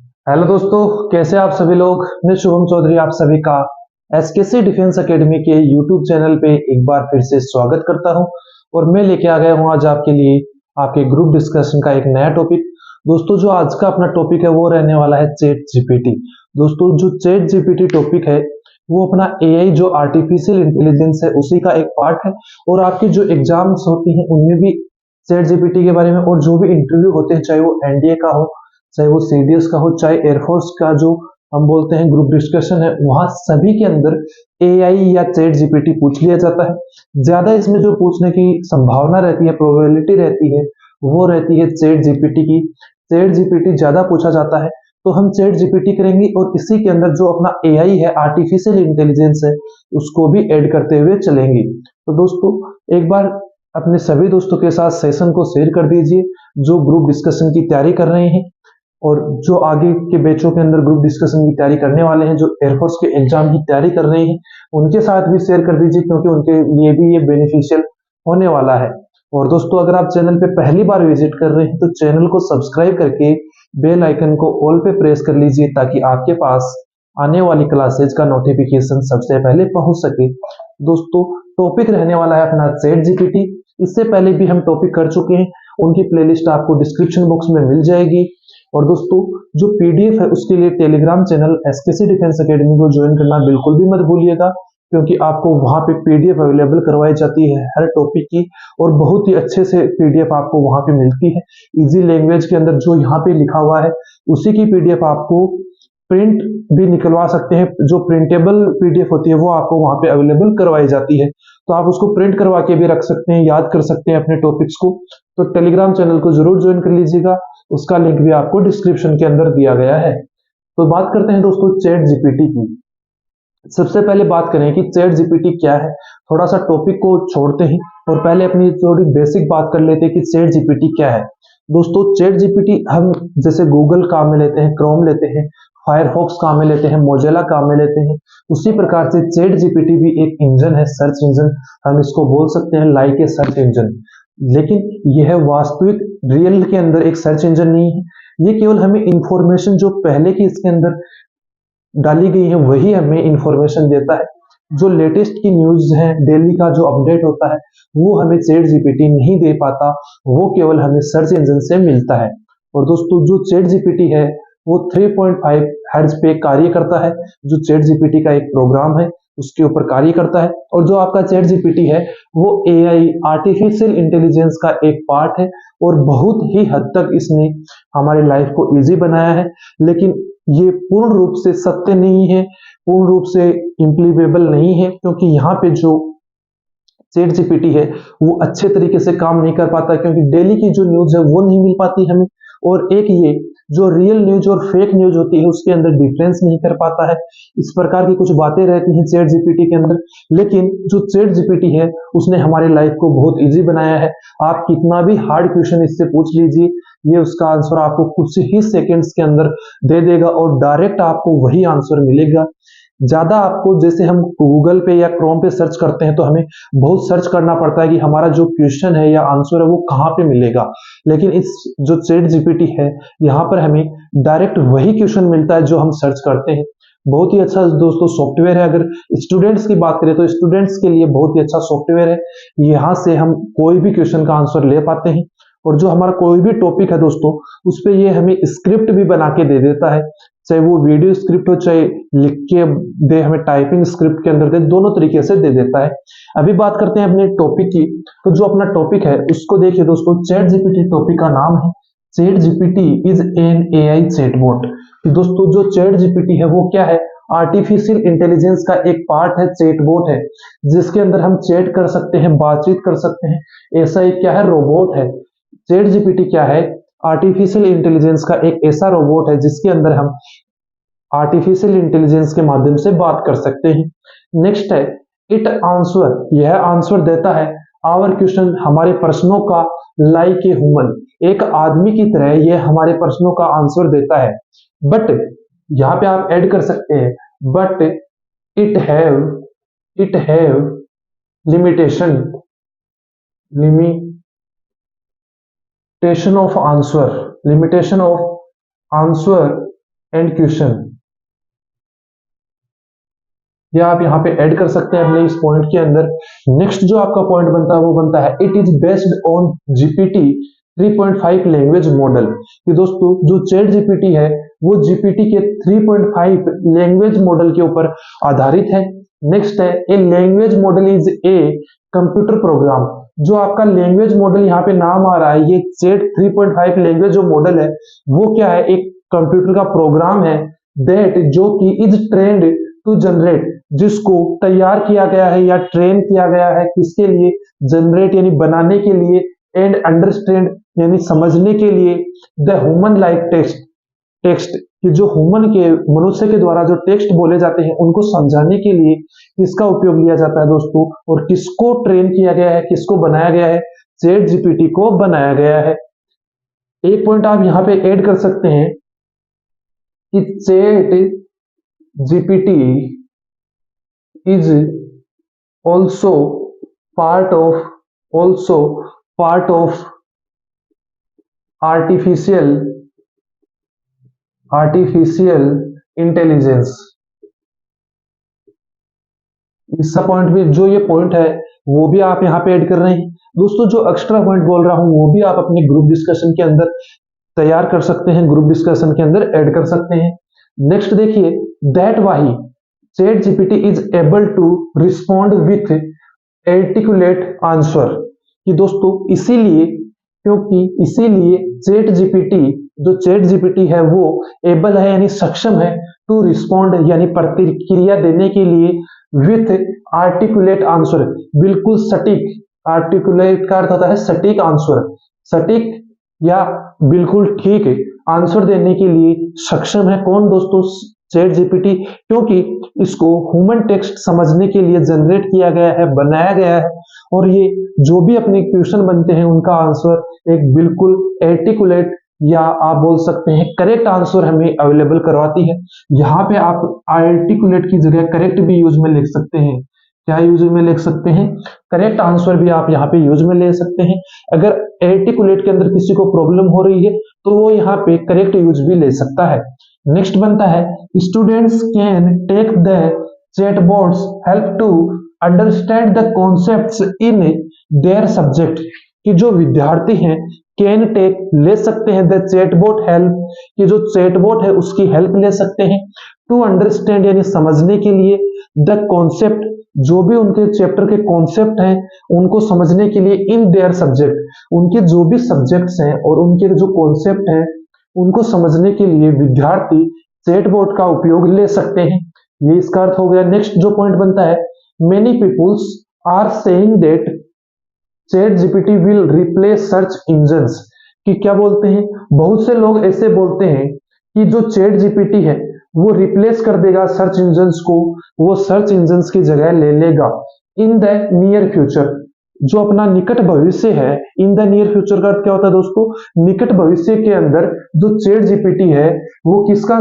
Hello दोस्तों, कैसे आप सभी लोग। मैं शुभम चौधरी आप सभी का एसकेसी डिफेंस एकेडमी के यूट्यूब चैनल पे एक बार फिर से स्वागत करता हूं। और मैं लेके आ गया हूं आज आपके लिए आपके ग्रुप डिस्कशन का एक नया टॉपिक। दोस्तों, जो आज का अपना टॉपिक है वो रहने वाला है चैट जीपीटी। दोस्तों, जो चैट जीपीटी टॉपिक है वो अपना एआई जो आर्टिफिशियल इंटेलिजेंस है उसी का एक पार्ट है। और आपकी जो एग्जाम्स होती हैं उनमें भी चैट जीपीटी के बारे में, और जो भी इंटरव्यू होते हैं चाहे वो एनडीए का हो, चाहे वो सीडीएस का हो, चाहे एयरफोर्स का जो हम बोलते हैं ग्रुप डिस्कशन है, वहां सभी के अंदर एआई या चैट जीपीटी पूछ लिया जाता है। ज्यादा इसमें जो पूछने की संभावना रहती है, प्रोबेबिलिटी रहती है, वो रहती है चैट जीपीटी की। चैट जीपीटी ज्यादा पूछा जाता है तो हम चैट जीपीटी करेंगे, और इसी के अंदर जो अपना एआई है, आर्टिफिशियल इंटेलिजेंस है, उसको भी ऐड करते हुए चलेंगे। तो दोस्तों, एक बार अपने सभी दोस्तों के साथ सेशन को शेयर कर दीजिए जो ग्रुप डिस्कशन की तैयारी कर रहे हैं, और जो आगे के बैचों के अंदर ग्रुप डिस्कशन की तैयारी करने वाले हैं, जो एयरफोर्स के एग्जाम की तैयारी कर रहे हैं, उनके साथ भी शेयर कर दीजिए क्योंकि उनके लिए भी ये बेनिफिशियल होने वाला है। और दोस्तों, अगर आप चैनल पे पहली बार विजिट कर रहे हैं तो चैनल को सब्सक्राइब करके बेल आइकन को ऑल पे प्रेस कर लीजिए ताकि आपके पास आने वाली क्लासेज का नोटिफिकेशन सबसे पहले पहुंच सके। दोस्तों, टॉपिक रहने वाला है अपना चैट जीपीटी। इससे पहले भी हम टॉपिक कर चुके हैं, उनकी प्लेलिस्ट आपको डिस्क्रिप्शन बॉक्स में मिल जाएगी। और दोस्तों, जो पीडीएफ है उसके लिए टेलीग्राम चैनल एसकेसी डिफेंस एकेडमी को ज्वाइन करना बिल्कुल भी मत भूलिएगा, क्योंकि आपको वहां पे पीडीएफ अवेलेबल करवाई जाती है हर टॉपिक की, और बहुत ही अच्छे से पीडीएफ आपको वहां पे मिलती है। इजी लैंग्वेज के अंदर जो यहाँ पे लिखा हुआ है उसी की पीडीएफ आपको प्रिंट भी निकलवा सकते हैं। जो प्रिंटेबल पीडीएफ होती है वो आपको वहां पे अवेलेबल करवाई जाती है, तो आप उसको प्रिंट करवा के भी रख सकते हैं, याद कर सकते हैं अपने टॉपिक्स को। तो टेलीग्राम चैनल को जरूर ज्वाइन कर लीजिएगा, उसका लिंक भी आपको डिस्क्रिप्शन के अंदर दिया गया है। तो बात करते हैं दोस्तों चैट जीपीटी की। सबसे पहले बात करें कि चैट जीपीटी क्या है। थोड़ा सा टॉपिक को छोड़ते हैं और पहले अपनी थोड़ी बेसिक बात कर लेते हैं कि चैट जीपीटी क्या है। दोस्तों, चैट जीपीटी हम जैसे गूगल काम में लेते हैं, क्रोम लेते हैं, फायरफॉक्स काम में लेते हैं, मोजेला काम में लेते हैं, उसी प्रकार से चैट जीपीटी भी एक इंजन है, सर्च इंजन। हम इसको बोल सकते हैं लाइक ए सर्च इंजन। लेकिन यह वास्तविक रियल के अंदर एक सर्च इंजन नहीं है। ये केवल हमें इंफॉर्मेशन जो पहले की इसके अंदर डाली गई है वही हमें इंफॉर्मेशन देता है। जो लेटेस्ट की न्यूज है, डेली का जो अपडेट होता है, वो हमें चैट जीपीटी नहीं दे पाता, वो केवल हमें सर्च इंजन से मिलता है। और दोस्तों, जो चैट जीपीटी है वो 3.5 हर्ट्ज पे कार्य करता है। जो चैट जीपीटी का एक प्रोग्राम है उसके ऊपर कार्य करता है। और जो आपका चैट जीपीटी है वो एआई आर्टिफिशियल इंटेलिजेंस का एक पार्ट है, और बहुत ही हद तक इसने हमारी लाइफ को इजी बनाया है। लेकिन ये पूर्ण रूप से सत्य नहीं है, पूर्ण रूप से इम्प्लीमेबल नहीं है, क्योंकि यहाँ पे जो चैट जीपीटी है वो अच्छे तरीके से काम नहीं कर पाता, क्योंकि डेली की जो न्यूज है वो नहीं मिल पाती हमें। और एक ये जो रियल न्यूज और फेक न्यूज होती है उसके अंदर डिफरेंस नहीं कर पाता है। इस प्रकार की कुछ बातें रहती हैं चैट जीपीटी के अंदर। लेकिन जो चैट जीपीटी है उसने हमारी लाइफ को बहुत इजी बनाया है। आप कितना भी हार्ड क्वेश्चन इससे पूछ लीजिए, ये उसका आंसर आपको कुछ ही सेकंड्स के अंदर दे देगा, और डायरेक्ट आपको वही आंसर मिलेगा। ज्यादा आपको, जैसे हम गूगल पे या क्रोम पे सर्च करते हैं तो हमें बहुत सर्च करना पड़ता है कि हमारा जो क्वेश्चन है या आंसर है वो कहाँ पे मिलेगा। लेकिन इस जो चैट जीपीटी है यहाँ पर हमें डायरेक्ट वही क्वेश्चन मिलता है जो हम सर्च करते हैं। बहुत ही अच्छा दोस्तों सॉफ्टवेयर है। अगर स्टूडेंट्स की बात करें तो स्टूडेंट्स के लिए बहुत ही अच्छा सॉफ्टवेयर है। यहाँ से हम कोई भी क्वेश्चन का आंसर ले पाते हैं, और जो हमारा कोई भी टॉपिक है दोस्तों उस पर ये हमें स्क्रिप्ट भी बना के दे देता है, चाहे वो वीडियो स्क्रिप्ट हो चाहे लिख के दे, हमें टाइपिंग स्क्रिप्ट के अंदर दे, दोनों तरीके से दे देता है। अभी बात करते हैं अपने टॉपिक की। तो जो अपना टॉपिक है उसको देखिए दोस्तों, चैट जीपीटी टॉपिक का नाम है। Chat GPT is an AI chatbot. दोस्तों, जो चैट जीपीटी है वो क्या है? आर्टिफिशियल इंटेलिजेंस का एक पार्ट है, चैटबॉट है, जिसके अंदर हम चैट कर सकते हैं, बातचीत कर सकते हैं। ऐसा एक क्या है? रोबोट है। चैट जीपीटी क्या है? आर्टिफिशियल इंटेलिजेंस का एक ऐसा रोबोट है जिसके अंदर हम आर्टिफिशियल इंटेलिजेंस के माध्यम से बात कर सकते हैं। नेक्स्ट है इट आंसर। यह आंसर देता है आवर क्वेश्चन, हमारे प्रश्नों का, लाइक ए ह्यूमन, एक आदमी की तरह यह हमारे प्रश्नों का आंसर देता है। बट यहाँ पे आप ऐड कर सकते हैं, but it have limitation, limitation of answer, limitation of answer and question, ये आप यहाँ पे ऐड कर सकते हैं अपने इस पॉइंट के अंदर। नेक्स्ट जो आपका पॉइंट बनता है वो बनता है it is based on GPT 3.5 language model. कि दोस्तों जो चैट जीपीटी है वो जीपीटी के 3.5 लैंग्वेज मॉडल के ऊपर आधारित है। नेक्स्ट है a language model is a computer program. जो आपका लैंग्वेज मॉडल यहाँ पे नाम आ रहा है, ये चैट 3.5 लैंग्वेज जो मॉडल है वो क्या है, एक कंप्यूटर का प्रोग्राम है दैट जो कि इज ट्रेंड टू जनरेट, जिसको तैयार किया गया है या ट्रेन किया गया है किसके लिए, जनरेट यानी बनाने के लिए, एंड अंडरस्टैंड यानी समझने के लिए, the human like text text कि जो ह्यूमन के मनुष्य के द्वारा जो टेक्स्ट बोले जाते हैं उनको समझाने के लिए किसका उपयोग लिया जाता है दोस्तों, और किसको ट्रेन किया गया है, किसको बनाया गया है, चैट जीपीटी को बनाया गया है। एक पॉइंट आप यहाँ पे ऐड कर सकते हैं कि chat GPT is also part of artificial intelligence। इसका पॉइंट भी, जो ये पॉइंट है वो भी आप यहाँ पे ऐड कर रहे हैं दोस्तों। जो एक्स्ट्रा पॉइंट बोल रहा हूं वो भी आप अपने ग्रुप डिस्कशन के अंदर तैयार कर सकते हैं, ग्रुप डिस्कशन के अंदर ऐड कर सकते हैं। नेक्स्ट देखिए, दैट वाही ChatGPT is able to respond with articulate answer. कि दोस्तों इसीलिए, क्योंकि इसीलिए जो चैट जीपीटी है वो एबल है यानी सक्षम है टू रिस्पॉन्ड यानी प्रतिक्रिया देने के लिए विथ आर्टिकुलेट आंसर, बिल्कुल सटीक। आर्टिकुलेट का अर्थ होता है सटीक आंसर, सटीक या बिल्कुल ठीक आंसर देने के लिए सक्षम है। कौन दोस्तों, चैट जीपीटी, क्योंकि इसको ह्यूमन टेक्स्ट समझने के लिए जनरेट किया गया है, बनाया गया है, और ये जो भी अपने क्वेश्चन बनते हैं उनका आंसर एक बिल्कुल आर्टिकुलेट या आप बोल सकते हैं करेक्ट आंसर हमें अवेलेबल करवाती है। यहाँ पे आप आर्टिकुलेट की जगह करेक्ट भी यूज में लिख सकते हैं। क्या यूज में लिख सकते हैं, करेक्ट आंसर भी आप यहाँ पे यूज में ले सकते हैं। अगर आर्टिकुलेट के अंदर किसी को प्रॉब्लम हो रही है तो वो यहाँ पे करेक्ट यूज भी ले सकता है। नेक्स्ट बनता है students can take the chatbots help to understand the concepts in their subject. कि जो विद्यार्थी हैं कैन टेक ले सकते हैं द चैटबॉट हेल्प, कि जो चैटबॉट है उसकी हेल्प ले सकते हैं टू अंडरस्टैंड यानी समझने के लिए, द कॉन्सेप्ट जो भी उनके चैप्टर के कॉन्सेप्ट हैं उनको समझने के लिए, इन देयर सब्जेक्ट उनके जो भी सब्जेक्ट्स हैं और उनके जो कॉन्सेप्ट हैं उनको समझने के लिए विद्यार्थी चैटबॉट का उपयोग ले सकते हैं। ये इसका अर्थ हो गया। नेक्स्ट जो पॉइंट बनता है, many peoples are saying that ChatGPT will replace search engines. कि क्या बोलते हैं, बहुत से लोग ऐसे बोलते हैं कि जो चैट जीपीटी है वो रिप्लेस कर देगा सर्च इंजन्स को, वो सर्च इंजन्स की जगह ले लेगा इन द नियर फ्यूचर। जो अपना निकट भविष्य है, इन द नियर फ्यूचर का अर्थ क्या होता है दोस्तों, निकट भविष्य के अंदर जो चैट जीपीटी है वो किसका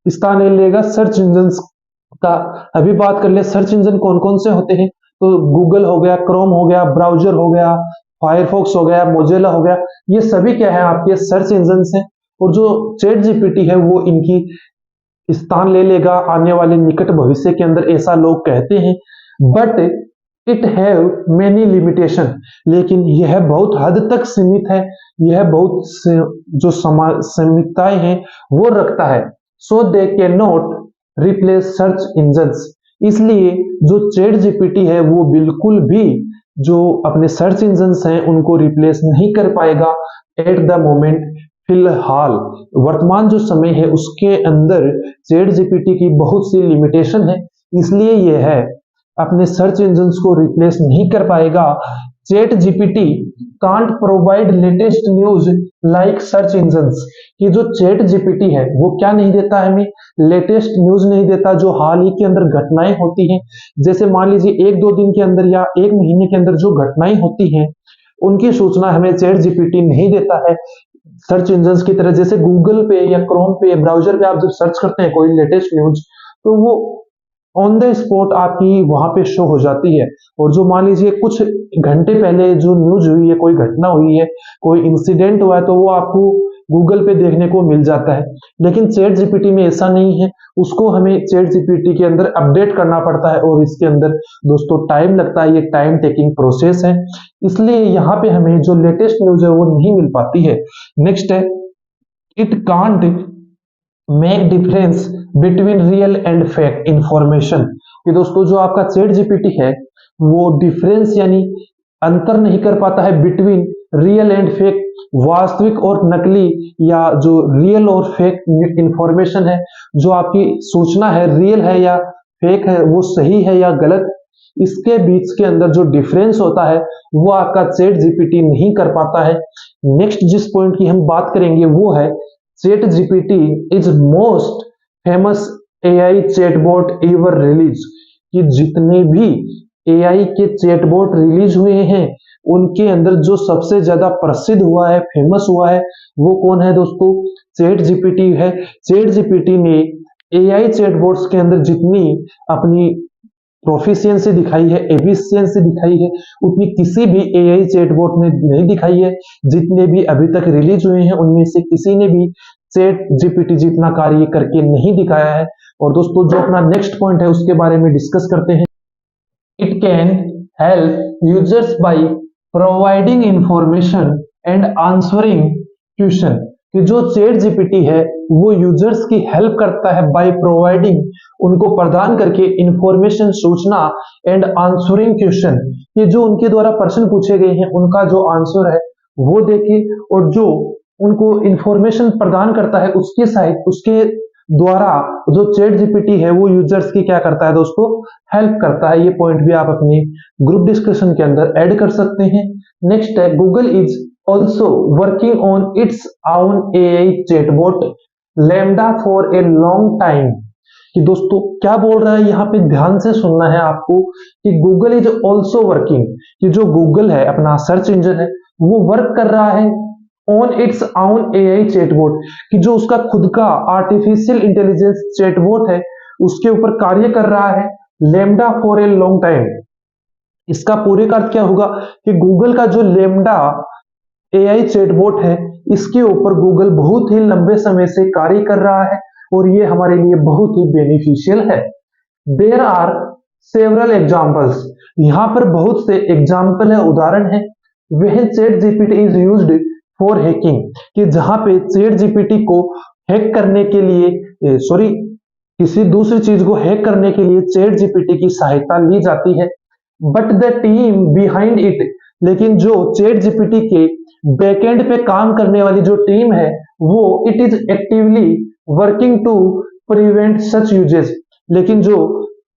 स्थान ले लेगा, सर्च इंजन्स का। अभी बात कर ले सर्च इंजन कौन कौन से होते हैं, तो गूगल हो गया, क्रोम हो गया, ब्राउजर हो गया, फायरफॉक्स हो गया, मोजिला हो गया, ये सभी क्या है आपके सर्च इंजन हैं। और जो चैट जीपीटी है वो इनकी स्थान ले लेगा आने वाले निकट भविष्य के अंदर, ऐसा लोग कहते हैं। But it have many limitation, लेकिन यह बहुत हद तक सीमित है, यह बहुत जो सीमितताएं हैं वो रखता है। So they can not replace search engines, इसलिए जो चैट जीपीटी है वो बिल्कुल भी जो अपने सर्च इंजन्स हैं उनको रिप्लेस नहीं कर पाएगा एट द मोमेंट। फिलहाल वर्तमान जो समय है उसके अंदर चैट जीपीटी की बहुत सी लिमिटेशन है, इसलिए यह है अपने सर्च इंजन्स को रिप्लेस नहीं कर पाएगा। Chat GPT can't provide latest news like search engines, कि जो चैट जीपीटी है वो क्या नहीं देता है, हमें लेटेस्ट न्यूज नहीं देता जो हाल ही के अंदर घटनाएं होती हैं। जैसे मान लीजिए 1-2 दिन के अंदर या 1 महीने के अंदर जो घटनाएं होती हैं उनकी सूचना हमें चैट जीपीटी नहीं देता है सर्च इंजन्स की तरह। जैसे गूगल पे या क्रोम पे ब्राउजर पे आप जब सर्च करते हैं कोई लेटेस्ट न्यूज तो वो ऑन द स्पॉट आपकी वहां पे शो हो जाती है। और जो मान लीजिए कुछ घंटे पहले जो न्यूज हुई है, कोई घटना हुई है, कोई इंसिडेंट हुआ है, तो वो आपको गूगल पे देखने को मिल जाता है। लेकिन चैट जीपीटी में ऐसा नहीं है, उसको हमें चैट जीपीटी के अंदर अपडेट करना पड़ता है और इसके अंदर दोस्तों टाइम लगता है, ये टाइम टेकिंग प्रोसेस है, इसलिए यहाँ पे हमें जो लेटेस्ट न्यूज है वो नहीं मिल पाती है। नेक्स्ट है, it can't make difference between real and fake information. कि दोस्तों जो आपका चैट जीपीटी है वो डिफरेंस यानी अंतर नहीं कर पाता है बिटवीन रियल एंड फेक, वास्तविक और नकली, या जो रियल और फेक इंफॉर्मेशन है, जो आपकी सूचना है रियल है या फेक है, वो सही है या गलत, इसके बीच के अंदर जो डिफरेंस होता है वो आपका चैट जीपीटी नहीं कर पाता है। नेक्स्ट जिस पॉइंट की हम बात करेंगे वो है, chat GPT is most famous AI chatbot ever release. कि जितने भी एआई के चैटबॉट रिलीज हुए हैं उनके अंदर जो सबसे ज्यादा प्रसिद्ध हुआ है, फेमस हुआ है, वो कौन है दोस्तों? चैट जीपीटी है। चैट जीपीटी ने एआई चैटबॉट्स के अंदर जितनी अपनी प्रोफिशिएंसी दिखाई है, एफिशिएंसी दिखाई है, उतनी किसी भी एआई चैटबॉट ने नहीं दिखाई है। जितने भी अभी तक रिलीज हुए हैं उनमें से किसी ने भी चैट जीपीटी जितना कार्य करके नहीं दिखाया है। और दोस्तों जो अपना नेक्स्ट पॉइंट है उसके बारे में डिस्कस करते हैं। It can help users by providing information and answering question. कि जो चैट जीपीटी है वो यूजर्स की हेल्प करता है बाय प्रोवाइडिंग, उनको प्रदान करके इंफॉर्मेशन, सूचना, एंड आंसरिंग क्वेश्चन। कि जो उनके द्वारा प्रश्न पूछे गए हैं उनका जो आंसर है वो देखे, और जो उनको इंफॉर्मेशन प्रदान करता है उसके साइड, उसके द्वारा जो चैट जीपीटी है वो यूजर्स की क्या करता है दोस्तों? हेल्प करता है। ये पॉइंट भी आप अपने ग्रुप डिस्कशन के अंदर ऐड कर सकते हैं। नेक्स्ट है, Google is also working on its own AI chatbot lambda for a long time. कि दोस्तों क्या बोल रहा है यहाँ पे, ध्यान से सुनना है आपको, कि गूगल इज ऑल्सो वर्किंग, कि जो गूगल है अपना सर्च इंजन है वो वर्क कर रहा है on its own AI chatbot, कि जो उसका खुद का आर्टिफिशियल इंटेलिजेंस चैटबॉट है उसके ऊपर कार्य कर रहा है lambda for a long time. इसका पूरे का अर्थ क्या होगा कि गूगल का जो लैम्डा एआई चैटबॉट है इसके ऊपर गूगल बहुत ही लंबे समय से कार्य कर रहा है और ये हमारे लिए बहुत ही बेनिफिशियल है। देयर आर सेवरल एग्जांपल्स, यहाँ पर बहुत से एग्जाम्पल है, उदाहरण है। वह chat GPT is used for hacking, कि जहां पे चैट जीपीटी को हैक करने के लिए किसी दूसरी चीज को हैक करने के लिए चैट जीपीटी की सहायता ली जाती है। But the team behind it, लेकिन जो चैट जीपीटी के बैकएंड पे काम करने वाली जो टीम है वो it is actively working to prevent such uses, लेकिन जो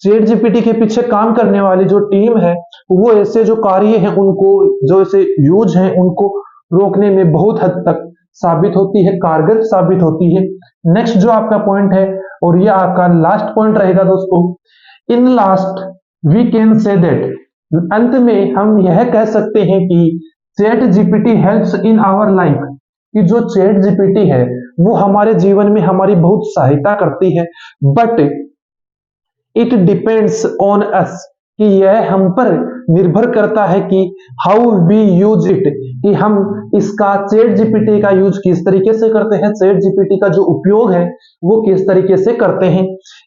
चैट जीपीटी के पीछे काम करने वाली जो टीम है वो ऐसे जो कार्य हैं उनको, जो ऐसे यूज हैं उनको रोकने में बहुत हद तक साबित होती है, कारगर साबित होती है। नेक्स्ट जो आपका पॉइंट है और ये आपका लास्ट पॉइंट रहेगा दोस्तों, in last we can say that, अंत में हम यह कह सकते हैं कि ChatGPT helps in our life, कि जो चैट जीपीटी है वो हमारे जीवन में हमारी बहुत सहायता करती है। But it depends on us, कि यह हम पर निर्भर करता है कि हाउ वी यूज इट, कि हम इसका चैट जीपीटी का यूज किस तरीके से करते हैं, चैट जीपीटी का जो उपयोग है वो किस तरीके से करते हैं।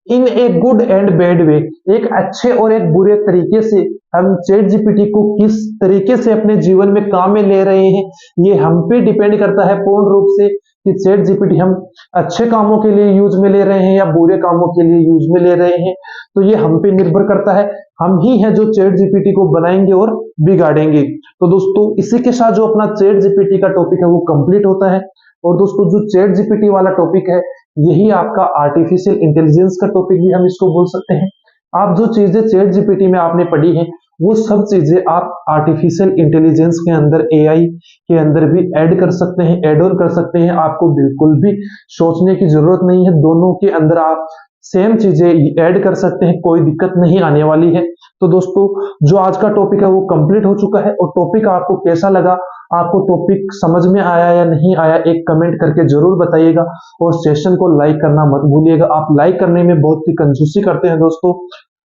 In a good and bad way, एक अच्छे और एक बुरे तरीके से हम चैट जीपीटी को किस तरीके से अपने जीवन में काम में ले रहे हैं, ये हम पे डिपेंड करता है पूर्ण रूप से, कि चैट जीपीटी हम अच्छे कामों के लिए यूज में ले रहे हैं या बुरे कामों के लिए यूज में ले रहे हैं, तो ये हम पे निर्भर करता है। हम ही हैं जो चैट जीपीटी को बनाएंगे और बिगाड़ेंगे। तो दोस्तों इसी के साथ जो अपना चैट जीपीटी का टॉपिक है वो कंप्लीट होता है। और दोस्तों जो चैट जीपीटी वाला टॉपिक है यही आपका आर्टिफिशियल इंटेलिजेंस का टॉपिक भी हम इसको बोल सकते हैं। आप जो चीजें चैट जीपीटी में आपने पढ़ी है वो सब चीजें आप आर्टिफिशियल इंटेलिजेंस के अंदर, एआई के अंदर भी ऐड कर सकते हैं, ऐड ऑन कर सकते हैं। आपको बिल्कुल भी सोचने की जरूरत नहीं है, दोनों के अंदर आप सेम चीजें ऐड कर सकते हैं, कोई दिक्कत नहीं आने वाली है। तो दोस्तों जो आज का टॉपिक है वो कंप्लीट हो चुका है। और टॉपिक आपको कैसा लगा, आपको टॉपिक समझ में आया या नहीं आया, एक कमेंट करके जरूर बताइएगा। और सेशन को लाइक करना मत भूलिएगा, आप लाइक करने में बहुत ही कंजूसी करते हैं दोस्तों।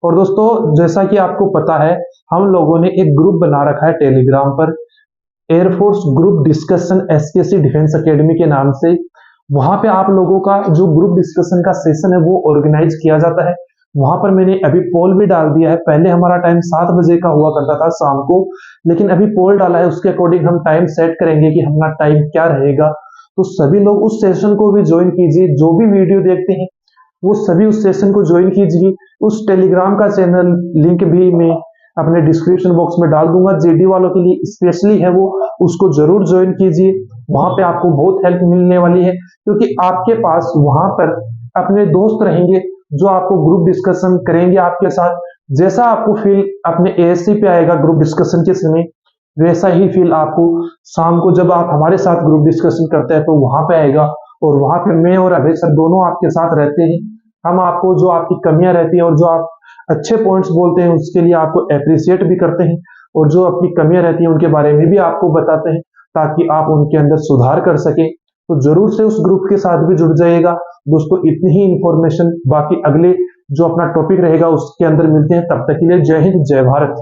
और दोस्तों जैसा कि आपको पता है हम लोगों ने एक ग्रुप बना रखा है टेलीग्राम पर, air force group discussion SKC defence academy के नाम से। वहां पे आप लोगों का जो ग्रुप डिस्कशन का सेशन है वो ऑर्गेनाइज किया जाता है। वहां पर मैंने अभी पोल भी डाल दिया है। पहले हमारा टाइम 7 बजे का हुआ करता था शाम को, लेकिन अभी पोल डाला है, उसके अकॉर्डिंग हम टाइम सेट करेंगे कि हमारा टाइम क्या रहेगा। तो सभी लोग उस सेशन को भी ज्वाइन कीजिए। जो भी वीडियो देखते हैं वो सभी उस सेशन को ज्वाइन कीजिए। उस टेलीग्राम का चैनल लिंक भी मैं अपने डिस्क्रिप्शन बॉक्स में डाल दूंगा, जेडी वालों के लिए स्पेशली है वो, उसको जरूर ज्वाइन कीजिए। वहां पे आपको बहुत हेल्प मिलने वाली है, क्योंकि आपके पास वहां पर अपने दोस्त रहेंगे जो आपको ग्रुप डिस्कशन करेंगे आपके साथ। जैसा आपको फील अपने एएससी पे आएगा ग्रुप डिस्कशन के समय, वैसा ही फील आपको शाम को जब आप हमारे साथ ग्रुप डिस्कशन करते हैं तो वहां पे आएगा। और वहां पे मैं और अभय सर दोनों आपके साथ रहते हैं। हम आपको जो आपकी कमियां रहती हैं और जो आप अच्छे पॉइंट्स बोलते हैं उसके लिए आपको अप्रिशिएट भी करते हैं, और जो अपनी कमियां रहती हैं उनके बारे में भी आपको बताते हैं, ताकि आप उनके अंदर सुधार कर सकें। तो जरूर से उस ग्रुप के साथ भी जुड़ जाइएगा दोस्तों। इतनी ही इंफॉर्मेशन, बाकी अगले जो अपना टॉपिक रहेगा उसके अंदर मिलते हैं। तब तक के लिए जय हिंद, जय भारत।